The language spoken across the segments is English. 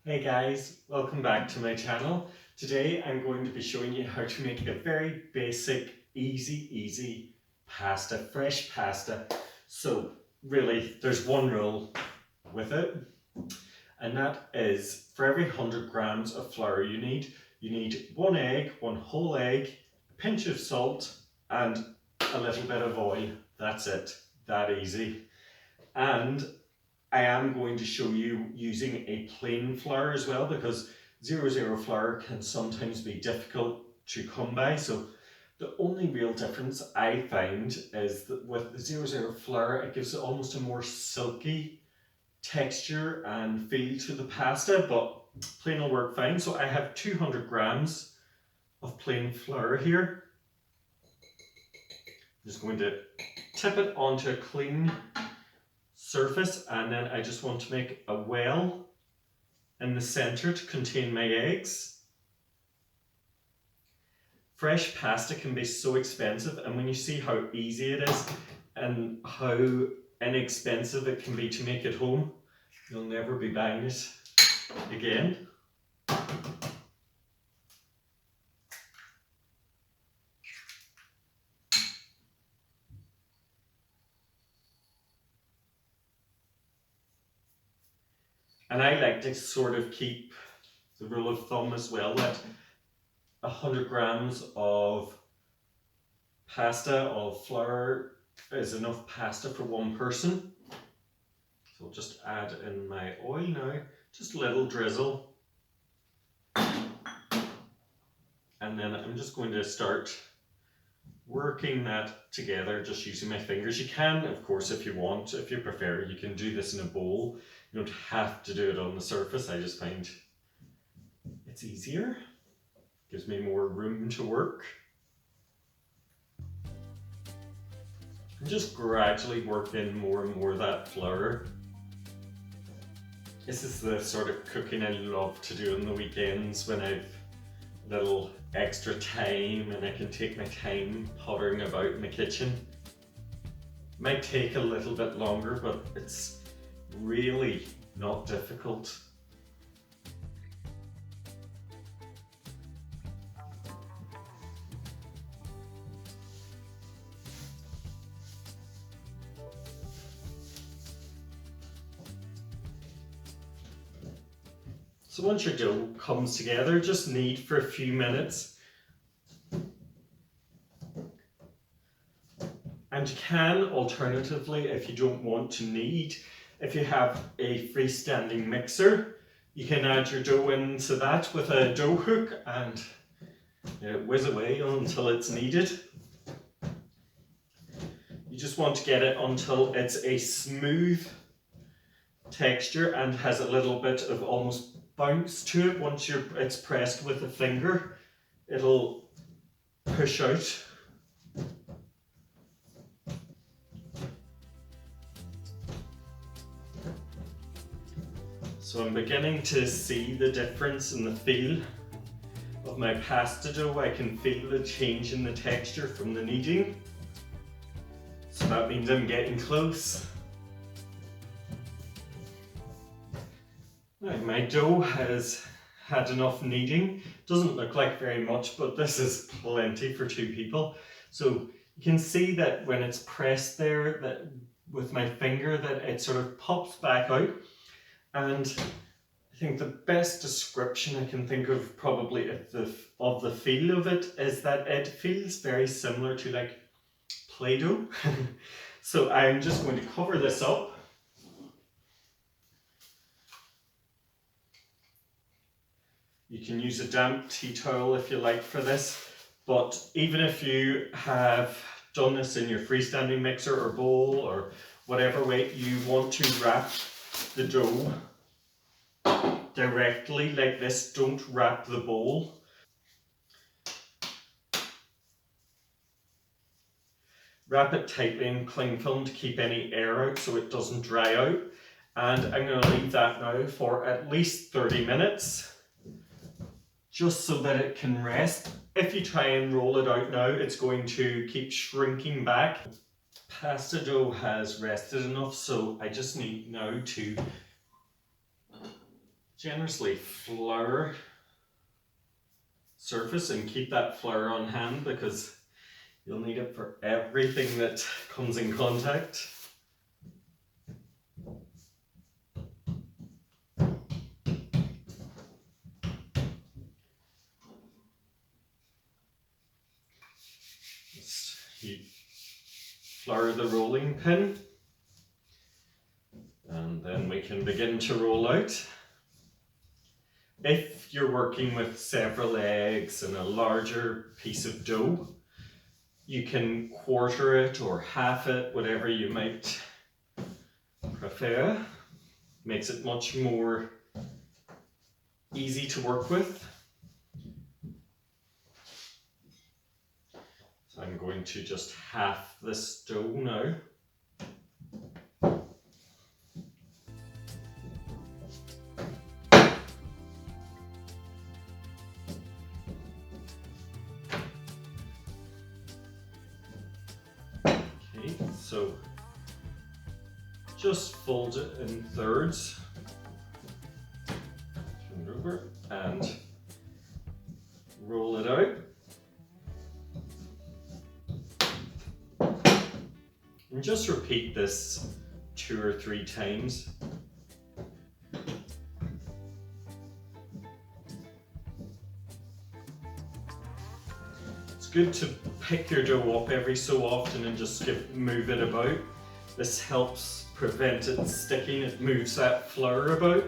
Hey guys, welcome back to my channel. Today I'm going to be showing you how to make a very basic, easy pasta, fresh pasta. So really there's one rule with it, and that is for every 100 grams of flour you need one egg, one whole egg, a pinch of salt and a little bit of oil. That's it, that easy. And I am going to show you using a plain flour as well, because 00 flour can sometimes be difficult to come by. So the only real difference I find is that with the 00 flour, it gives it almost a more silky texture and feel to the pasta, but plain will work fine. So I have 200 grams of plain flour here. I'm just going to tip it onto a clean surface, and then I just want to make a well in the center to contain my eggs. Fresh pasta can be so expensive, and when you see how easy it is and how inexpensive it can be to make at home, you'll never be buying it again. And I like to sort of keep the rule of thumb as well, that 100 grams of pasta, of flour, is enough pasta for one person. So I'll just add in my oil now, just a little drizzle. And then I'm just going to start working that together just using my fingers. You can, of course, if you want, if you prefer, you can do this in a bowl. You don't have to do it on the surface. I just find it's easier. Gives me more room to work. And just gradually work in more and more of that flour. This is the sort of cooking I love to do on the weekends when I've a little extra time and I can take my time pottering about in the kitchen. Might take a little bit longer, but it's really not difficult. So once your dough comes together, just knead for a few minutes. And you can, alternatively, if you don't want to knead, if you have a freestanding mixer, you can add your dough into that with a dough hook and whiz away until it's kneaded. You just want to get it until it's a smooth texture and has a little bit of almost bounce to it. Once it's pressed with a finger, it'll push out. So I'm beginning to see the difference in the feel of my pasta dough. I can feel the change in the texture from the kneading. So that means I'm getting close. Now my dough has had enough kneading. Doesn't look like very much, but this is plenty for two people. So you can see that when it's pressed there, that with my finger, that it sort of pops back out. And I think the best description I can think of probably of the feel of it is that it feels very similar to like Play-Doh. So I'm just going to cover this up. You can use a damp tea towel if you like for this, but even if you have done this in your freestanding mixer or bowl or whatever way you want to wrap the dough directly like this, don't wrap the bowl. Wrap it tightly in cling film to keep any air out so it doesn't dry out. And I'm going to leave that now for at least 30 minutes, just so that it can rest. If you try and roll it out now, it's going to keep shrinking back. Pasta dough has rested enough, so I just need now to generously flour surface and keep that flour on hand because you'll need it for everything that comes in contact. Just flour the rolling pin, and then we can begin to roll out. If you're working with several eggs and a larger piece of dough, you can quarter it or half it, whatever you might prefer. Makes it much more easy to work with. So I'm going to just half this dough now. Okay, so just fold it in thirds. Turn it over and roll it out. And just repeat this 2 or 3 times. It's good to pick your dough up every so often and just move it about. This helps prevent it sticking, it moves that flour about.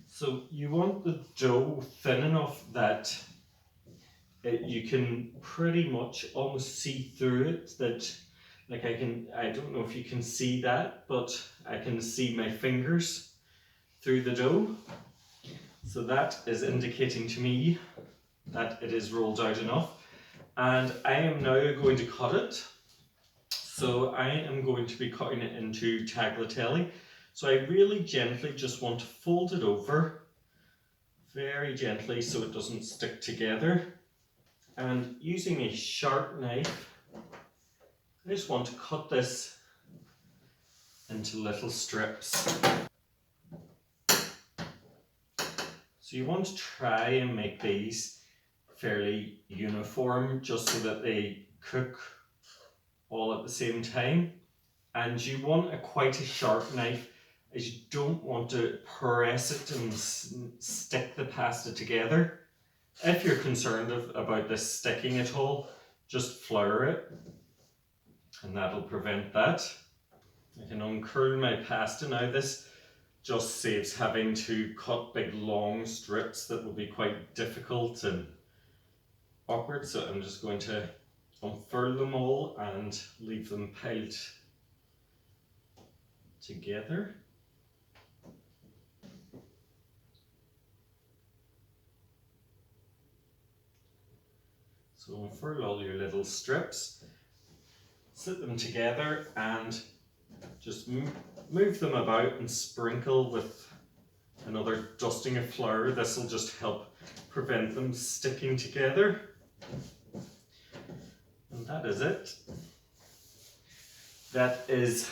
So you want the dough thin enough that you can pretty much almost see through it. That, like I don't know if you can see that, but I can see my fingers through the dough. So that is indicating to me that it is rolled out enough. And I am now going to cut it. So I am going to be cutting it into tagliatelle. So I really gently just want to fold it over, very gently so it doesn't stick together. And using a sharp knife, I just want to cut this into little strips. So you want to try and make these fairly uniform just so that they cook all at the same time. And you want quite a sharp knife, as you don't want to press it and stick the pasta together. If you're concerned about this sticking at all, just flour it and that'll prevent that. I can uncurl my pasta now. This just saves having to cut big long strips that will be quite difficult and awkward. So I'm just going to unfurl them all and leave them piled together. So unfurl all your little strips, sit them together and just move them about and sprinkle with another dusting of flour. This will just help prevent them sticking together. And that is it. That is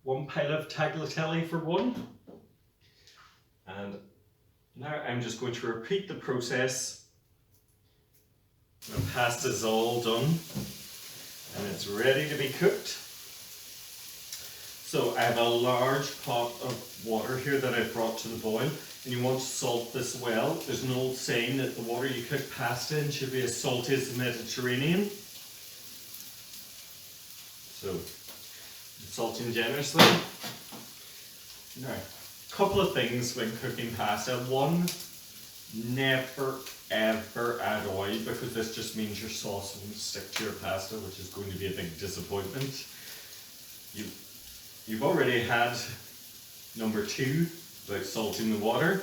1 pile of tagliatelle for one. And now I'm just going to repeat the process. The pasta's all done and it's ready to be cooked. So I have a large pot of water here that I've brought to the boil, and you want to salt this well. There's an old saying that the water you cook pasta in should be as salty as the Mediterranean. So salting generously. Now, a couple of things when cooking pasta. One, never ever add oil, because this just means your sauce won't stick to your pasta, which is going to be a big disappointment. You've already had number 2 about salting the water.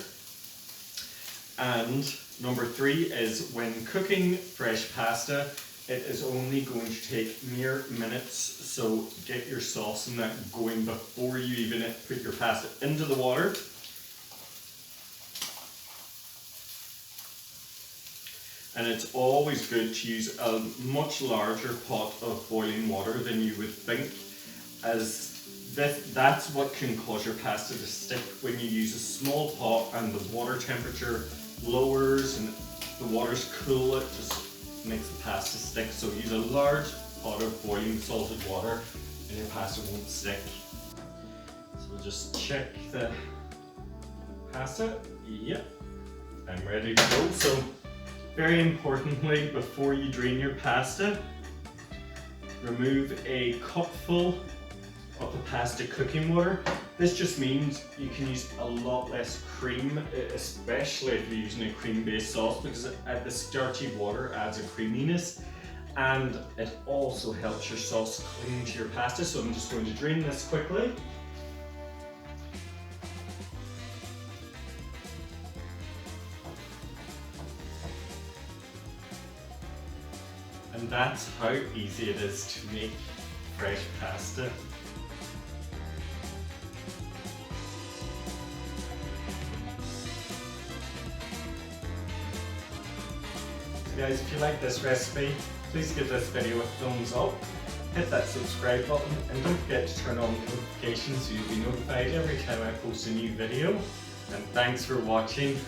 And number 3 is when cooking fresh pasta, It is only going to take mere minutes, so get your sauce and that going before you even put your pasta into the water. And it's always good to use a much larger pot of boiling water than you would think, as that's what can cause your pasta to stick when you use a small pot and the water temperature lowers and the water's cool, it just makes the pasta stick. So use a large pot of boiling salted water and your pasta won't stick. So we'll just check the pasta. Yep, I'm ready to go. So very importantly, before you drain your pasta, remove a cupful of the pasta cooking water. This just means you can use a lot less cream, especially if you're using a cream-based sauce, because the starchy water adds a creaminess, and it also helps your sauce cling to your pasta. So I'm just going to drain this quickly. And that's how easy it is to make fresh pasta. So guys, if you like this recipe, please give this video a thumbs up, hit that subscribe button, and don't forget to turn on notifications so you'll be notified every time I post a new video. And thanks for watching.